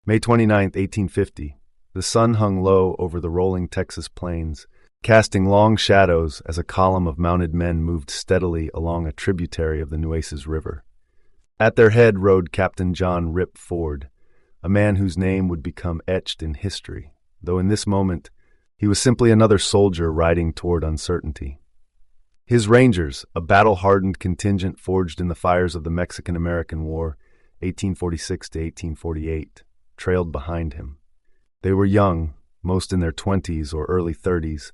May 29th, 1850. The sun hung low over the rolling Texas plains, casting long shadows as a column of mounted men moved steadily along a tributary of the Nueces River. At their head rode Captain John Rip Ford, a man whose name would become etched in history, though in this moment he was simply another soldier riding toward uncertainty. His Rangers, a battle-hardened contingent forged in the fires of the Mexican-American War, 1846 to 1848, trailed behind him. They were young, most in their 20s or early 30s,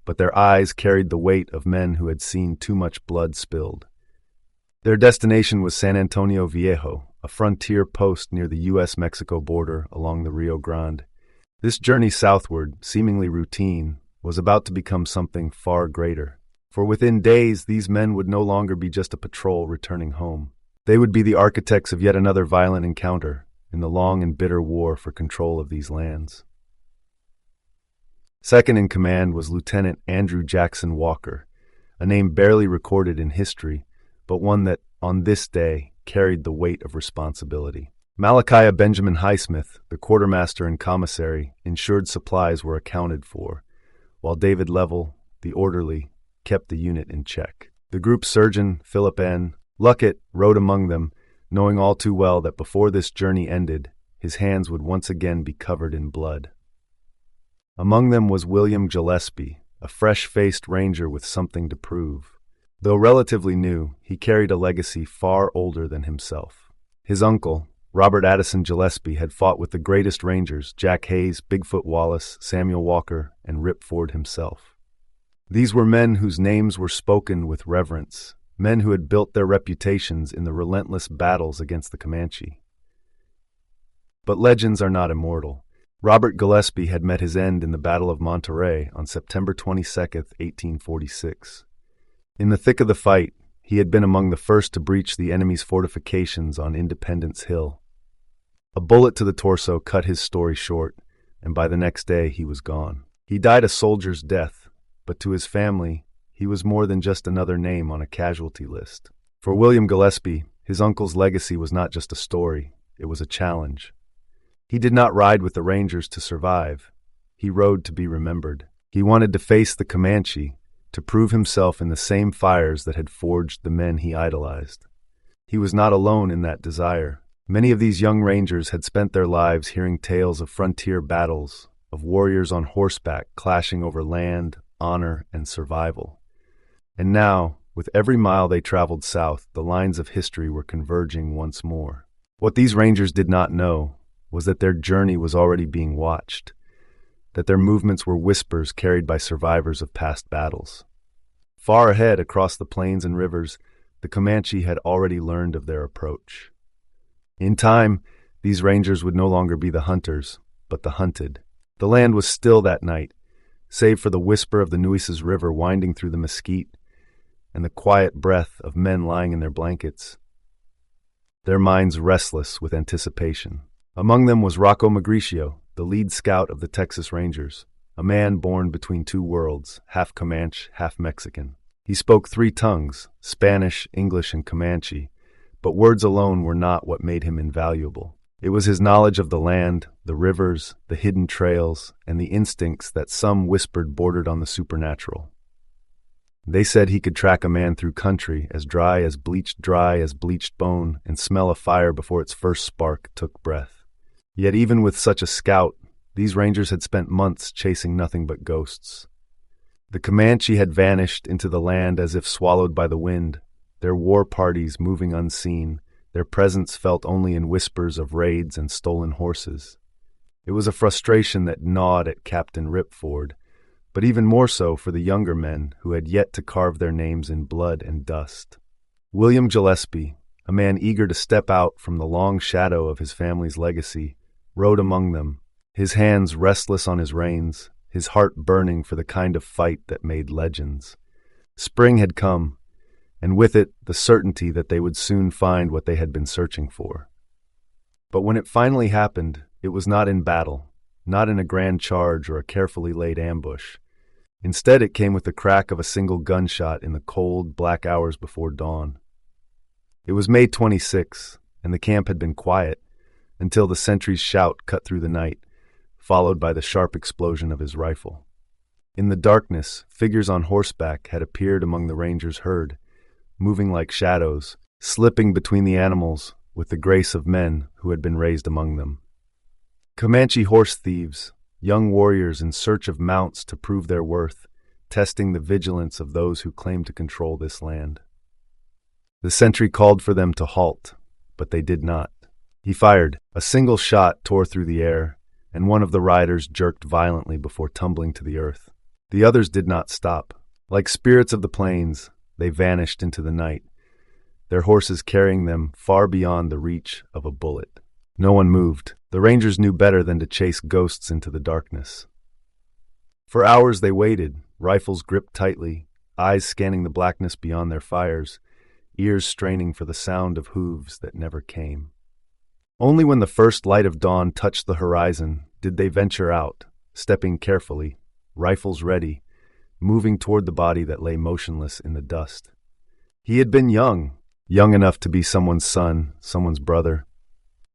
but their eyes carried the weight of men who had seen too much blood spilled. Their destination was San Antonio Viejo, a frontier post near the U.S.-Mexico border along the Rio Grande. This journey southward, seemingly routine, was about to become something far greater. For within days, these men would no longer be just a patrol returning home. They would be the architects of yet another violent encounter in the long and bitter war for control of these lands. Second in command was Lieutenant Andrew Jackson Walker, a name barely recorded in history, but one that, on this day, carried the weight of responsibility. Malachi Benjamin Highsmith, the quartermaster and commissary, ensured supplies were accounted for, while David Level, the orderly, kept the unit in check. The group surgeon, Philip N. Luckett, rode among them, knowing all too well that before this journey ended, his hands would once again be covered in blood. Among them was William Gillespie, a fresh-faced ranger with something to prove. Though relatively new, he carried a legacy far older than himself. His uncle, Robert Addison Gillespie, had fought with the greatest rangers, Jack Hayes, Bigfoot Wallace, Samuel Walker, and Rip Ford himself. These were men whose names were spoken with reverence, men who had built their reputations in the relentless battles against the Comanche. But legends are not immortal. Robert Gillespie had met his end in the Battle of Monterey on September 22, 1846. In the thick of the fight, he had been among the first to breach the enemy's fortifications on Independence Hill. A bullet to the torso cut his story short, and by the next day he was gone. He died a soldier's death, but to his family, he was more than just another name on a casualty list. For William Gillespie, his uncle's legacy was not just a story, it was a challenge. He did not ride with the Rangers to survive. He rode to be remembered. He wanted to face the Comanche, to prove himself in the same fires that had forged the men he idolized. He was not alone in that desire. Many of these young Rangers had spent their lives hearing tales of frontier battles, of warriors on horseback clashing over land, honor, and survival. And now, with every mile they traveled south, the lines of history were converging once more. What these Rangers did not know was that their journey was already being watched, that their movements were whispers carried by survivors of past battles. Far ahead, across the plains and rivers, the Comanche had already learned of their approach. In time, these Rangers would no longer be the hunters, but the hunted. The land was still that night, save for the whisper of the Nueces River winding through the mesquite and the quiet breath of men lying in their blankets, their minds restless with anticipation. Among them was Rocco Magricio, the lead scout of the Texas Rangers, a man born between two worlds, half Comanche, half Mexican. He spoke 3 tongues, Spanish, English, and Comanche, but words alone were not what made him invaluable. It was his knowledge of the land, the rivers, the hidden trails, and the instincts that some whispered bordered on the supernatural. They said he could track a man through country as dry as bleached bone and smell a fire before its first spark took breath. Yet even with such a scout, these Rangers had spent months chasing nothing but ghosts. The Comanche had vanished into the land as if swallowed by the wind, their war parties moving unseen, their presence felt only in whispers of raids and stolen horses. It was a frustration that gnawed at Captain Rip Ford, but even more so for the younger men who had yet to carve their names in blood and dust. William Gillespie, a man eager to step out from the long shadow of his family's legacy, rode among them, his hands restless on his reins, his heart burning for the kind of fight that made legends. Spring had come, and with it the certainty that they would soon find what they had been searching for. But when it finally happened, it was not in battle, not in a grand charge or a carefully laid ambush. Instead, it came with the crack of a single gunshot in the cold, black hours before dawn. It was May 26, and the camp had been quiet, until the sentry's shout cut through the night, followed by the sharp explosion of his rifle. In the darkness, figures on horseback had appeared among the rangers' herd, moving like shadows, slipping between the animals with the grace of men who had been raised among them. Comanche horse thieves, young warriors in search of mounts to prove their worth, testing the vigilance of those who claimed to control this land. The sentry called for them to halt, but they did not. He fired. A single shot tore through the air, and one of the riders jerked violently before tumbling to the earth. The others did not stop. Like spirits of the plains, they vanished into the night, their horses carrying them far beyond the reach of a bullet. No one moved. The rangers knew better than to chase ghosts into the darkness. For hours they waited, rifles gripped tightly, eyes scanning the blackness beyond their fires, ears straining for the sound of hooves that never came. Only when the first light of dawn touched the horizon did they venture out, stepping carefully, rifles ready, moving toward the body that lay motionless in the dust. He had been young enough to be someone's son, someone's brother.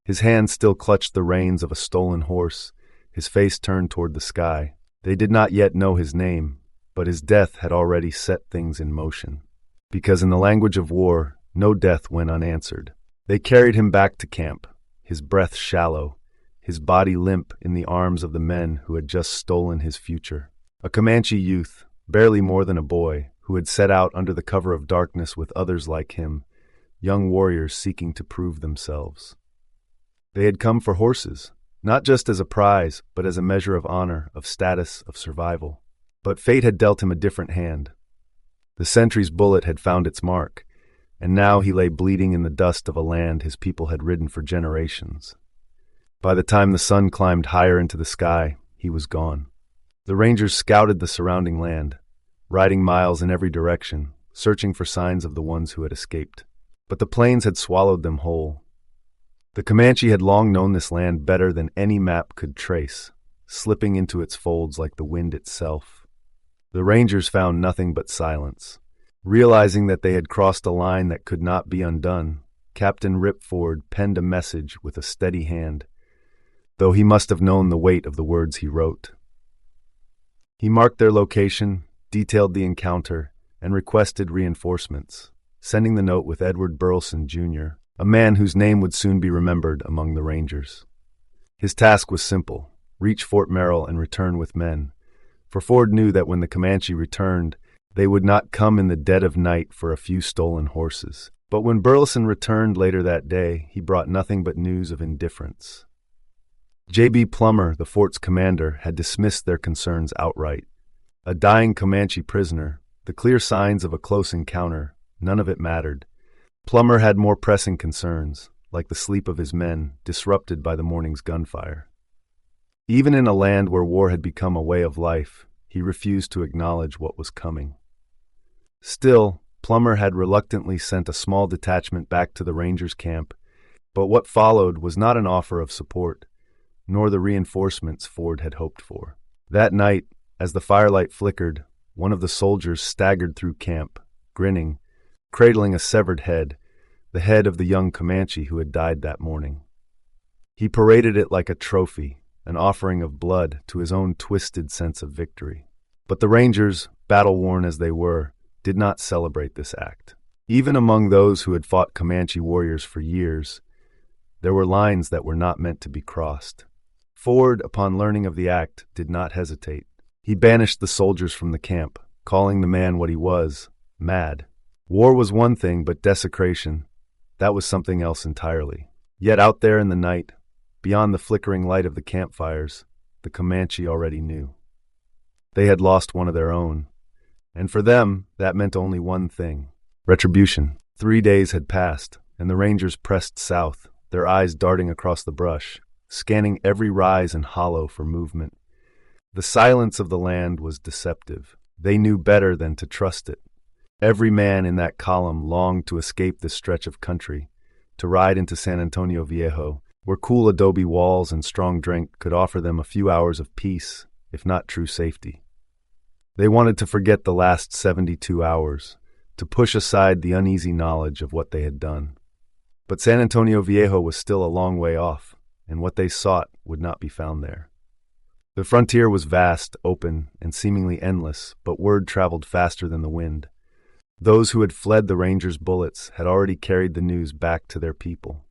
His hand still clutched the reins of a stolen horse, his face turned toward the sky. They did not yet know his name, but his death had already set things in motion. Because in the language of war, no death went unanswered. They carried him back to camp, his breath shallow, his body limp in the arms of the men who had just stolen his future. A Comanche youth, barely more than a boy, who had set out under the cover of darkness with others like him, young warriors seeking to prove themselves. They had come for horses, not just as a prize, but as a measure of honor, of status, of survival. But fate had dealt him a different hand. The sentry's bullet had found its mark, and now he lay bleeding in the dust of a land his people had ridden for generations. By the time the sun climbed higher into the sky, he was gone. The rangers scouted the surrounding land, riding miles in every direction, searching for signs of the ones who had escaped. But the plains had swallowed them whole. The Comanche had long known this land better than any map could trace, slipping into its folds like the wind itself. The rangers found nothing but silence. Realizing that they had crossed a line that could not be undone, Captain Ripford penned a message with a steady hand, though he must have known the weight of the words he wrote. He marked their location, detailed the encounter, and requested reinforcements, sending the note with Edward Burleson, Jr., a man whose name would soon be remembered among the Rangers. His task was simple: reach Fort Merrill and return with men, for Ford knew that when the Comanche returned, they would not come in the dead of night for a few stolen horses. But when Burleson returned later that day, he brought nothing but news of indifference. J.B. Plummer, the fort's commander, had dismissed their concerns outright. A dying Comanche prisoner, the clear signs of a close encounter, none of it mattered. Plummer had more pressing concerns, like the sleep of his men, disrupted by the morning's gunfire. Even in a land where war had become a way of life, he refused to acknowledge what was coming. Still, Plummer had reluctantly sent a small detachment back to the Rangers' camp, but what followed was not an offer of support, nor the reinforcements Ford had hoped for. That night, as the firelight flickered, one of the soldiers staggered through camp, grinning, cradling a severed head, the head of the young Comanche who had died that morning. He paraded it like a trophy, an offering of blood to his own twisted sense of victory. But the Rangers, battle-worn as they were, did not celebrate this act. Even among those who had fought Comanche warriors for years, there were lines that were not meant to be crossed. Ford, upon learning of the act, did not hesitate. He banished the soldiers from the camp, calling the man what he was, mad. War was one thing, but desecration, that was something else entirely. Yet out there in the night, beyond the flickering light of the campfires, the Comanche already knew. They had lost one of their own, and for them, that meant only one thing: retribution. 3 days had passed, and the Rangers pressed south, their eyes darting across the brush, scanning every rise and hollow for movement. The silence of the land was deceptive. They knew better than to trust it. Every man in that column longed to escape this stretch of country, to ride into San Antonio Viejo, where cool adobe walls and strong drink could offer them a few hours of peace, if not true safety. They wanted to forget the last 72 hours, to push aside the uneasy knowledge of what they had done. But San Antonio Viejo was still a long way off. and what they sought would not be found there. The frontier was vast, open, and seemingly endless, but word traveled faster than the wind. Those who had fled the Rangers' bullets had already carried the news back to their people.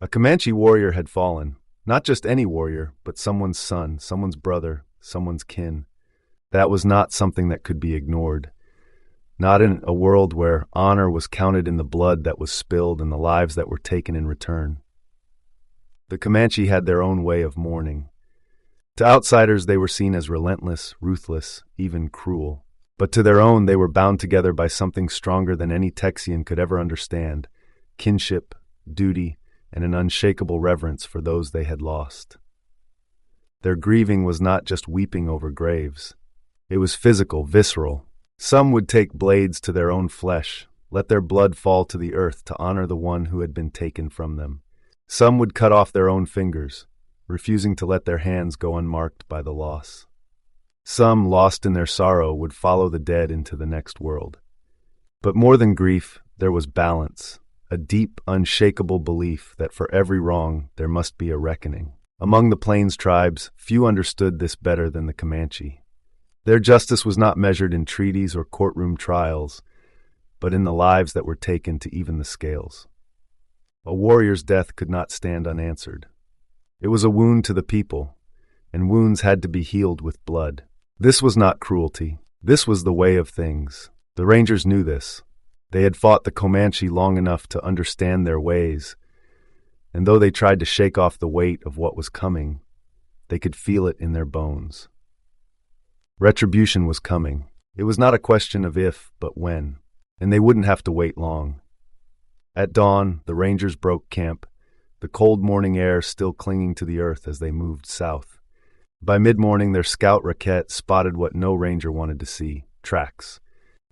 A Comanche warrior had fallen, not just any warrior, but someone's son, someone's brother, someone's kin. That was not something that could be ignored. Not in a world where honor was counted in the blood that was spilled and the lives that were taken in return. The Comanche had their own way of mourning. To outsiders, they were seen as relentless, ruthless, even cruel. But to their own, they were bound together by something stronger than any Texian could ever understand: kinship, duty, and an unshakable reverence for those they had lost. Their grieving was not just weeping over graves. It was physical, visceral. Some would take blades to their own flesh, let their blood fall to the earth to honor the one who had been taken from them. Some would cut off their own fingers, refusing to let their hands go unmarked by the loss. Some, lost in their sorrow, would follow the dead into the next world. But more than grief, there was balance, a deep, unshakable belief that for every wrong there must be a reckoning. Among the Plains tribes, few understood this better than the Comanche. Their justice was not measured in treaties or courtroom trials, but in the lives that were taken to even the scales. A warrior's death could not stand unanswered. It was a wound to the people, and wounds had to be healed with blood. This was not cruelty. This was the way of things. The Rangers knew this. They had fought the Comanche long enough to understand their ways, and though they tried to shake off the weight of what was coming, they could feel it in their bones. Retribution was coming. It was not a question of if, but when, and they wouldn't have to wait long. At dawn, the Rangers broke camp, the cold morning air still clinging to the earth as they moved south. By mid-morning, their scout Raquette spotted what no ranger wanted to see: tracks.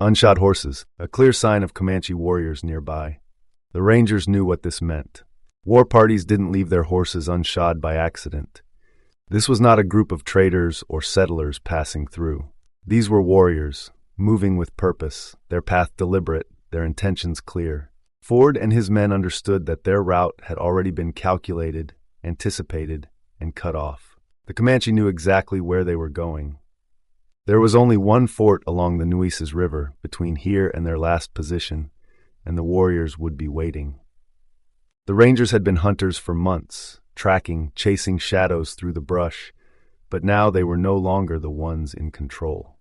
Unshod horses, a clear sign of Comanche warriors nearby. The Rangers knew what this meant. War parties didn't leave their horses unshod by accident. This was not a group of traders or settlers passing through. These were warriors, moving with purpose, their path deliberate, their intentions clear. Ford and his men understood that their route had already been calculated, anticipated, and cut off. The Comanche knew exactly where they were going. There was only one fort along the Nueces River between here and their last position, and the warriors would be waiting. The Rangers had been hunters for months, tracking, chasing shadows through the brush, but now they were no longer the ones in control.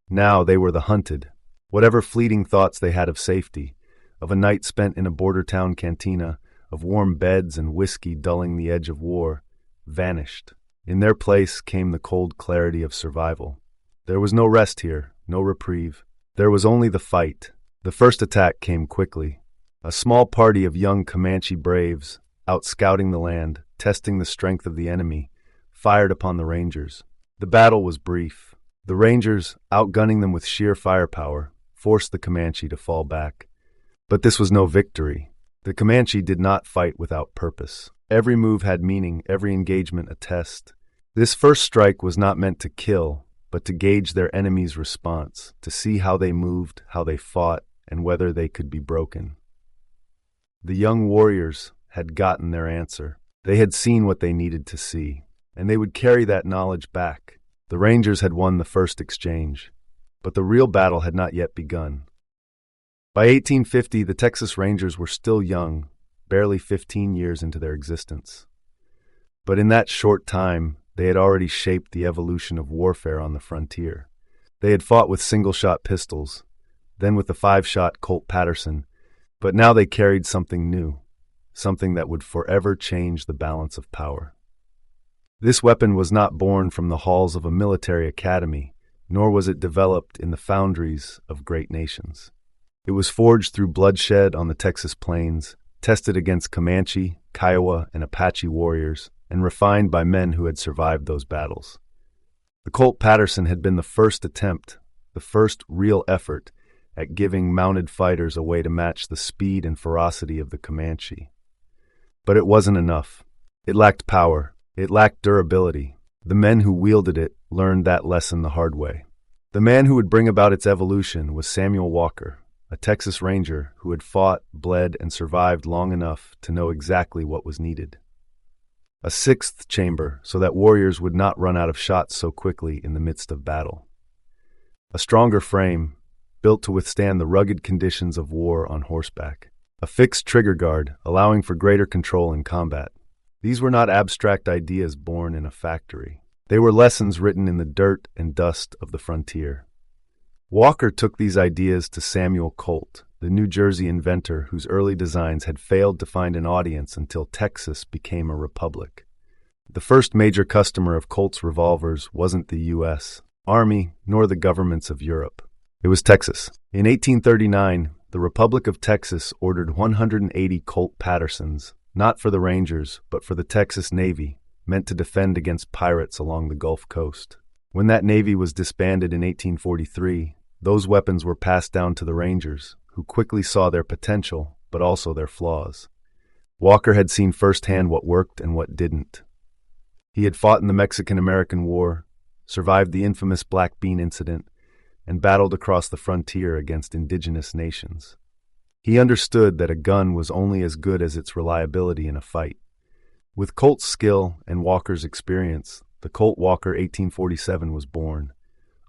Now they were the hunted. Whatever fleeting thoughts they had of safety, of a night spent in a border town cantina, of warm beds and whiskey dulling the edge of war, vanished. In their place came the cold clarity of survival. There was no rest here, no reprieve. There was only the fight. The first attack came quickly. A small party of young Comanche braves, out scouting the land, testing the strength of the enemy, fired upon the Rangers. The battle was brief. The Rangers, outgunning them with sheer firepower, forced the Comanche to fall back. But this was no victory. The Comanche did not fight without purpose. Every move had meaning, every engagement a test. This first strike was not meant to kill, but to gauge their enemy's response, to see how they moved, how they fought, and whether they could be broken. The young warriors had gotten their answer. They had seen what they needed to see, and they would carry that knowledge back. The Rangers had won the first exchange, but the real battle had not yet begun. By 1850, the Texas Rangers were still young, barely 15 years into their existence. But in that short time, they had already shaped the evolution of warfare on the frontier. They had fought with single-shot pistols, then with the 5-shot Colt Patterson, but now they carried something new, something that would forever change the balance of power. This weapon was not born from the halls of a military academy, nor was it developed in the foundries of great nations. It was forged through bloodshed on the Texas plains, tested against Comanche, Kiowa, and Apache warriors, and refined by men who had survived those battles. The Colt Patterson had been the first attempt, the first real effort, at giving mounted fighters a way to match the speed and ferocity of the Comanche. But it wasn't enough. It lacked power. It lacked durability. The men who wielded it learned that lesson the hard way. The man who would bring about its evolution was Samuel Walker, a Texas Ranger who had fought, bled, and survived long enough to know exactly what was needed. A sixth chamber so that warriors would not run out of shots so quickly in the midst of battle. A stronger frame, built to withstand the rugged conditions of war on horseback. A fixed trigger guard, allowing for greater control in combat. These were not abstract ideas born in a factory. They were lessons written in the dirt and dust of the frontier. Walker took these ideas to Samuel Colt, the New Jersey inventor whose early designs had failed to find an audience until Texas became a republic. The first major customer of Colt's revolvers wasn't the U.S. Army nor the governments of Europe. It was Texas. In 1839, the Republic of Texas ordered 180 Colt Pattersons, not for the Rangers, but for the Texas Navy, meant to defend against pirates along the Gulf Coast. When that Navy was disbanded in 1843, those weapons were passed down to the Rangers, who quickly saw their potential, but also their flaws. Walker had seen firsthand what worked and what didn't. He had fought in the Mexican-American War, survived the infamous Black Bean Incident, and battled across the frontier against indigenous nations. He understood that a gun was only as good as its reliability in a fight. With Colt's skill and Walker's experience, the Colt Walker 1847 was born.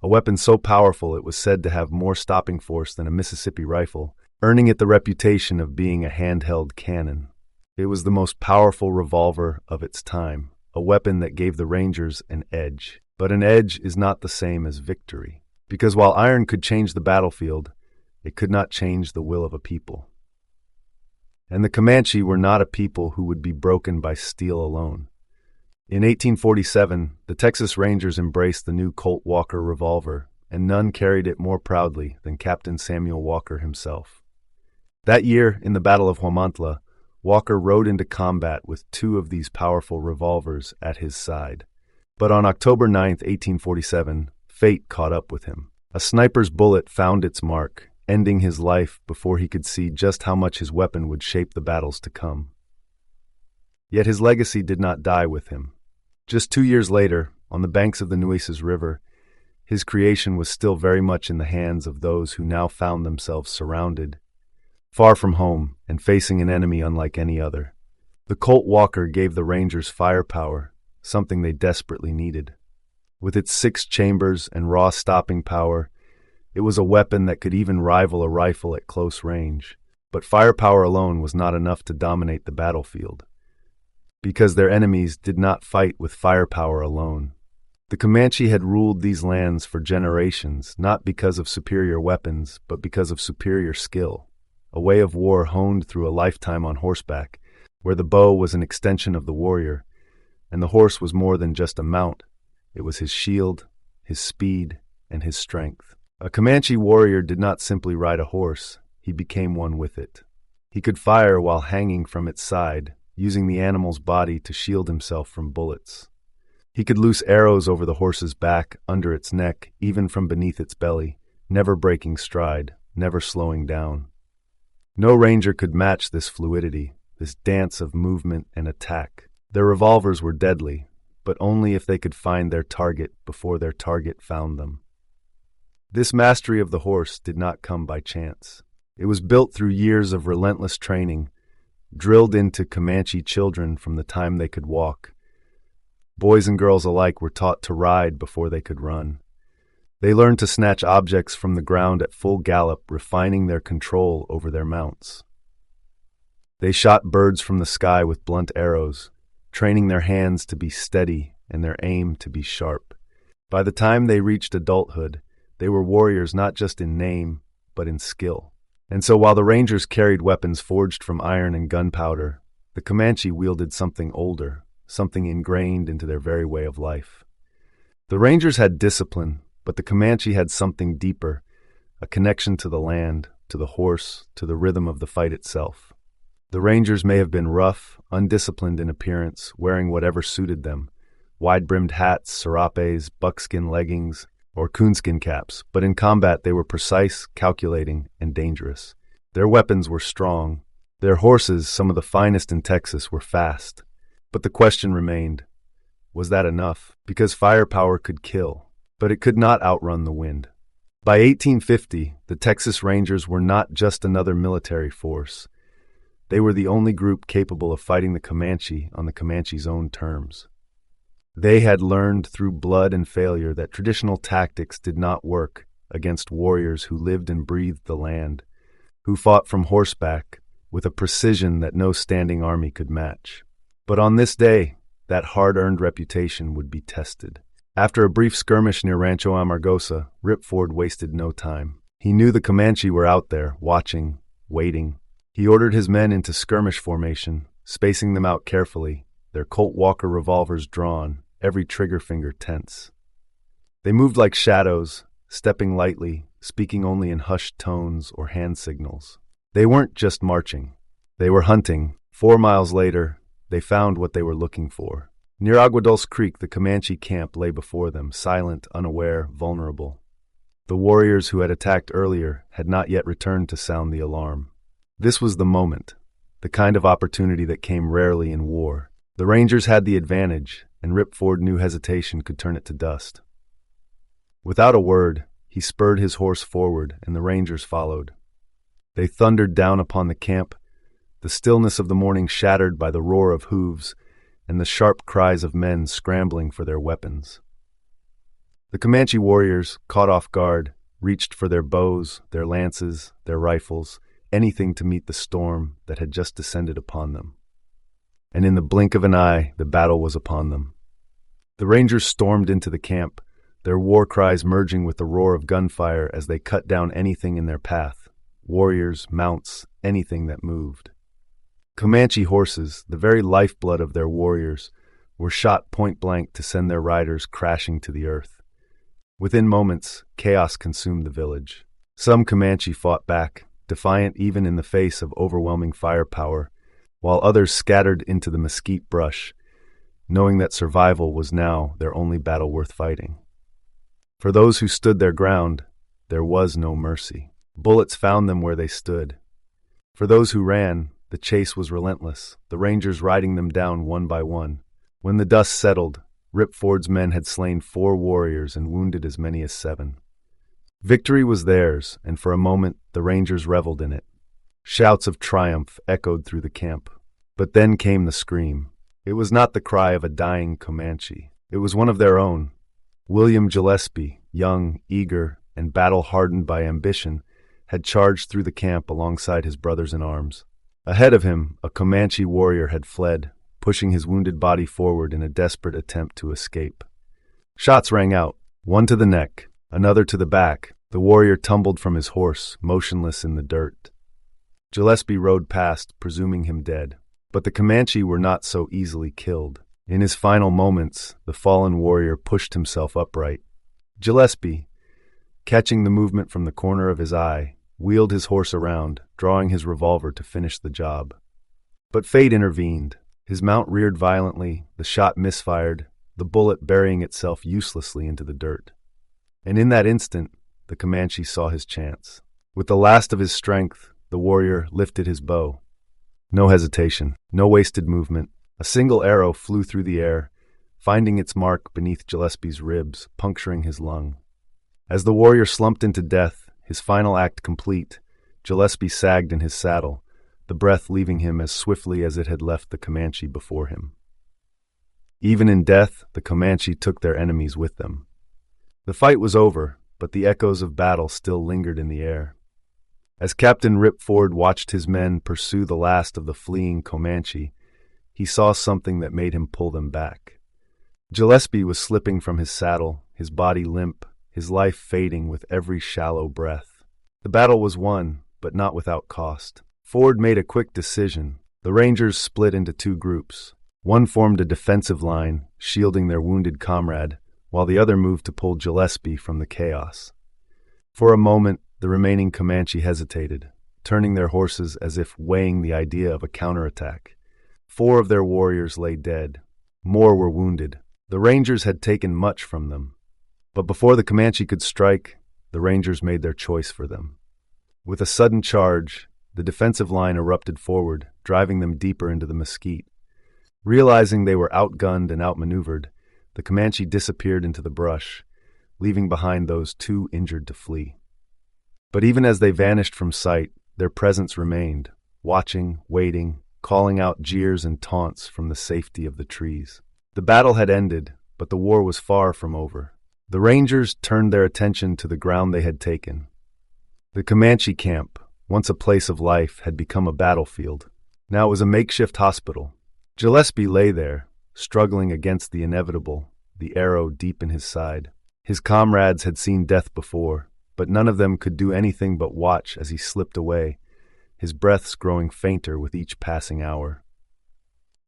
A weapon so powerful it was said to have more stopping force than a Mississippi rifle, earning it the reputation of being a handheld cannon. It was the most powerful revolver of its time, a weapon that gave the Rangers an edge. But an edge is not the same as victory, because while iron could change the battlefield, it could not change the will of a people. And the Comanche were not a people who would be broken by steel alone. In 1847, the Texas Rangers embraced the new Colt Walker revolver, and none carried it more proudly than Captain Samuel Walker himself. That year, in the Battle of Huamantla, Walker rode into combat with two of these powerful revolvers at his side. But on October 9, 1847, fate caught up with him. A sniper's bullet found its mark, ending his life before he could see just how much his weapon would shape the battles to come. Yet his legacy did not die with him. Just 2 years later, on the banks of the Nueces River, his creation was still very much in the hands of those who now found themselves surrounded, far from home and facing an enemy unlike any other. The Colt Walker gave the Rangers firepower, something they desperately needed. With its 6 chambers and raw stopping power, it was a weapon that could even rival a rifle at close range. But firepower alone was not enough to dominate the battlefield, because their enemies did not fight with firepower alone. The Comanche had ruled these lands for generations, not because of superior weapons, but because of superior skill, a way of war honed through a lifetime on horseback, where the bow was an extension of the warrior, and the horse was more than just a mount. It was his shield, his speed, and his strength. A Comanche warrior did not simply ride a horse, he became one with it. He could fire while hanging from its side, using the animal's body to shield himself from bullets. He could loose arrows over the horse's back, under its neck, even from beneath its belly, never breaking stride, never slowing down. No ranger could match this fluidity, this dance of movement and attack. Their revolvers were deadly, but only if they could find their target before their target found them. This mastery of the horse did not come by chance. It was built through years of relentless training, drilled into Comanche children from the time they could walk. Boys and girls alike were taught to ride before they could run. They learned to snatch objects from the ground at full gallop, refining their control over their mounts. They shot birds from the sky with blunt arrows, training their hands to be steady and their aim to be sharp. By the time they reached adulthood, they were warriors not just in name, but in skill. And so while the Rangers carried weapons forged from iron and gunpowder, the Comanche wielded something older, something ingrained into their very way of life. The Rangers had discipline, but the Comanche had something deeper, a connection to the land, to the horse, to the rhythm of the fight itself. The Rangers may have been rough, undisciplined in appearance, wearing whatever suited them, wide-brimmed hats, serapes, buckskin leggings, or coonskin caps, but in combat they were precise, calculating, and dangerous. Their weapons were strong. Their horses, some of the finest in Texas, were fast. But the question remained, was that enough? Because firepower could kill, but it could not outrun the wind. By 1850, the Texas Rangers were not just another military force. They were the only group capable of fighting the Comanche on the Comanche's own terms. They had learned through blood and failure that traditional tactics did not work against warriors who lived and breathed the land, who fought from horseback with a precision that no standing army could match. But on this day, that hard-earned reputation would be tested. After a brief skirmish near Rancho Amargosa, Ripford wasted no time. He knew the Comanche were out there, watching, waiting. He ordered his men into skirmish formation, spacing them out carefully, their Colt Walker revolvers drawn, every trigger finger tense. They moved like shadows, stepping lightly, speaking only in hushed tones or hand signals. They weren't just marching. They were hunting. 4 miles later, they found what they were looking for. Near Agua Dulce Creek, the Comanche camp lay before them, silent, unaware, vulnerable. The warriors who had attacked earlier had not yet returned to sound the alarm. This was the moment, the kind of opportunity that came rarely in war. The Rangers had the advantage, and Ripford knew hesitation could turn it to dust. Without a word, he spurred his horse forward, and the Rangers followed. They thundered down upon the camp, the stillness of the morning shattered by the roar of hooves and the sharp cries of men scrambling for their weapons. The Comanche warriors, caught off guard, reached for their bows, their lances, their rifles, anything to meet the storm that had just descended upon them. And in the blink of an eye, the battle was upon them. The Rangers stormed into the camp, their war cries merging with the roar of gunfire as they cut down anything in their path, warriors, mounts, anything that moved. Comanche horses, the very lifeblood of their warriors, were shot point-blank to send their riders crashing to the earth. Within moments, chaos consumed the village. Some Comanche fought back, defiant even in the face of overwhelming firepower, while others scattered into the mesquite brush, knowing that survival was now their only battle worth fighting. For those who stood their ground, there was no mercy. Bullets found them where they stood. For those who ran, the chase was relentless, the Rangers riding them down one by one. When the dust settled, Ripford's men had slain 4 warriors and wounded as many as 7. Victory was theirs, and for a moment the Rangers reveled in it. Shouts of triumph echoed through the camp. But then came the scream. It was not the cry of a dying Comanche. It was one of their own. William Gillespie, young, eager, and battle-hardened by ambition, had charged through the camp alongside his brothers in arms. Ahead of him, a Comanche warrior had fled, pushing his wounded body forward in a desperate attempt to escape. Shots rang out, one to the neck, another to the back. The warrior tumbled from his horse, motionless in the dirt. Gillespie rode past, presuming him dead. But the Comanche were not so easily killed. In his final moments, the fallen warrior pushed himself upright. Gillespie, catching the movement from the corner of his eye, wheeled his horse around, drawing his revolver to finish the job. But fate intervened. His mount reared violently, the shot misfired, the bullet burying itself uselessly into the dirt. And in that instant, the Comanche saw his chance. With the last of his strength, the warrior lifted his bow. No hesitation, no wasted movement. A single arrow flew through the air, finding its mark beneath Gillespie's ribs, puncturing his lung. As the warrior slumped into death, his final act complete, Gillespie sagged in his saddle, the breath leaving him as swiftly as it had left the Comanche before him. Even in death, the Comanche took their enemies with them. The fight was over, but the echoes of battle still lingered in the air. As Captain Ripford watched his men pursue the last of the fleeing Comanche, he saw something that made him pull them back. Gillespie was slipping from his saddle, his body limp, his life fading with every shallow breath. The battle was won, but not without cost. Ford made a quick decision. The Rangers split into 2 groups. One formed a defensive line, shielding their wounded comrade, while the other moved to pull Gillespie from the chaos. For a moment, the remaining Comanche hesitated, turning their horses as if weighing the idea of a counterattack. 4 of their warriors lay dead. More were wounded. The Rangers had taken much from them. But before the Comanche could strike, the Rangers made their choice for them. With a sudden charge, the defensive line erupted forward, driving them deeper into the mesquite. Realizing they were outgunned and outmaneuvered, the Comanche disappeared into the brush, leaving behind those too injured to flee. But even as they vanished from sight, their presence remained. watching, waiting, calling out jeers and taunts from the safety of the trees. The battle had ended, but the war was far from over. The Rangers turned their attention to the ground they had taken. The Comanche camp, once a place of life, had become a battlefield. Now it was a makeshift hospital. Gillespie lay there, struggling against the inevitable, the arrow deep in his side. His comrades had seen death before, but none of them could do anything but watch as he slipped away, his breaths growing fainter with each passing hour.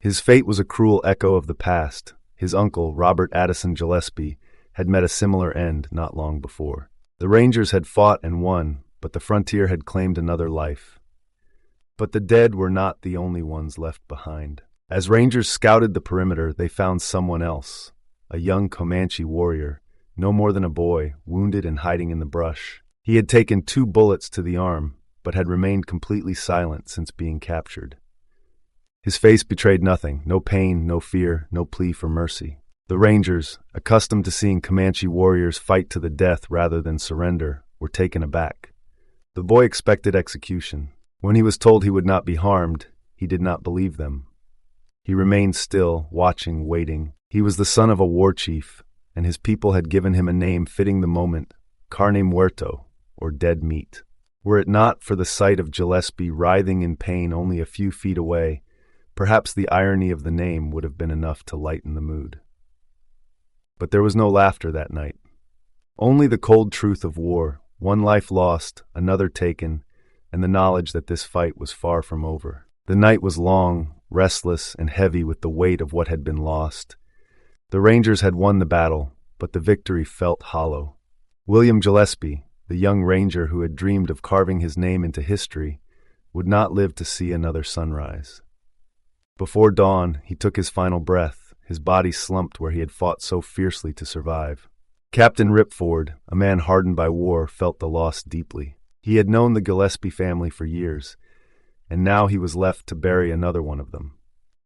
His fate was a cruel echo of the past. His uncle, Robert Addison Gillespie, had met a similar end not long before. The Rangers had fought and won, but the frontier had claimed another life. But the dead were not the only ones left behind. As Rangers scouted the perimeter, they found someone else, a young Comanche warrior, no more than a boy, wounded and hiding in the brush. He had taken 2 bullets to the arm, but had remained completely silent since being captured. His face betrayed nothing, no pain, no fear, no plea for mercy. The Rangers, accustomed to seeing Comanche warriors fight to the death rather than surrender, were taken aback. The boy expected execution. When he was told he would not be harmed, he did not believe them. He remained still, watching, waiting. He was the son of a war chief, and his people had given him a name fitting the moment, carne muerto, or dead meat. Were it not for the sight of Gillespie writhing in pain only a few feet away, perhaps the irony of the name would have been enough to lighten the mood. But there was no laughter that night. Only the cold truth of war, one life lost, another taken, and the knowledge that this fight was far from over. The night was long, restless, and heavy with the weight of what had been lost. The Rangers had won the battle, but the victory felt hollow. William Gillespie, the young ranger who had dreamed of carving his name into history, would not live to see another sunrise. Before dawn, he took his final breath, his body slumped where he had fought so fiercely to survive. Captain Ripford, a man hardened by war, felt the loss deeply. He had known the Gillespie family for years, and now he was left to bury another one of them.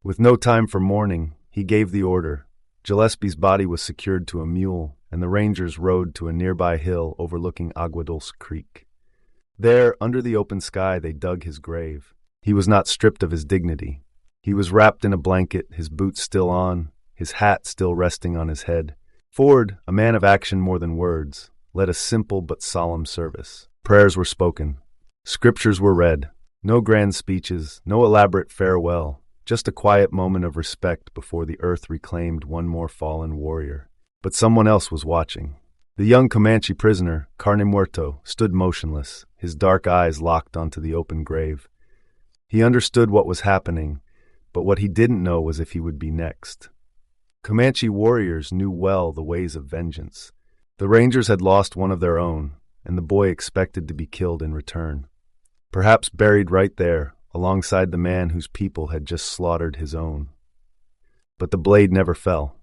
With no time for mourning, he gave the order. Gillespie's body was secured to a mule, and the Rangers rode to a nearby hill overlooking Agua Dulce Creek. There, under the open sky, they dug his grave. He was not stripped of his dignity. He was wrapped in a blanket, his boots still on, his hat still resting on his head. Ford, a man of action more than words, led a simple but solemn service. Prayers were spoken. Scriptures were read. No grand speeches, no elaborate farewell, just a quiet moment of respect before the earth reclaimed one more fallen warrior. But someone else was watching. The young Comanche prisoner, carne muerto, stood motionless, his dark eyes locked onto the open grave. He understood what was happening, but what he didn't know was if he would be next. Comanche warriors knew well the ways of vengeance. The Rangers had lost one of their own, and the boy expected to be killed in return. Perhaps buried right there, alongside the man whose people had just slaughtered his own. But the blade never fell.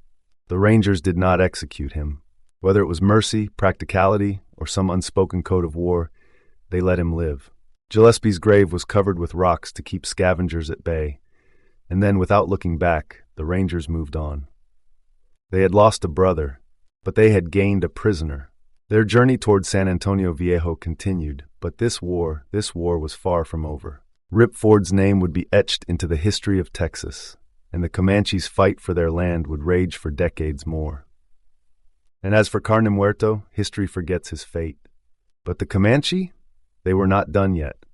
The Rangers did not execute him. Whether it was mercy, practicality, or some unspoken code of war, they let him live. Gillespie's grave was covered with rocks to keep scavengers at bay, and then, without looking back, the Rangers moved on. They had lost a brother, but they had gained a prisoner. Their journey toward San Antonio Viejo continued, but this war was far from over. Rip Ford's name would be etched into the history of Texas, and the Comanches' fight for their land would rage for decades more. And as for Carne Muerto, history forgets his fate. But the Comanche? They were not done yet.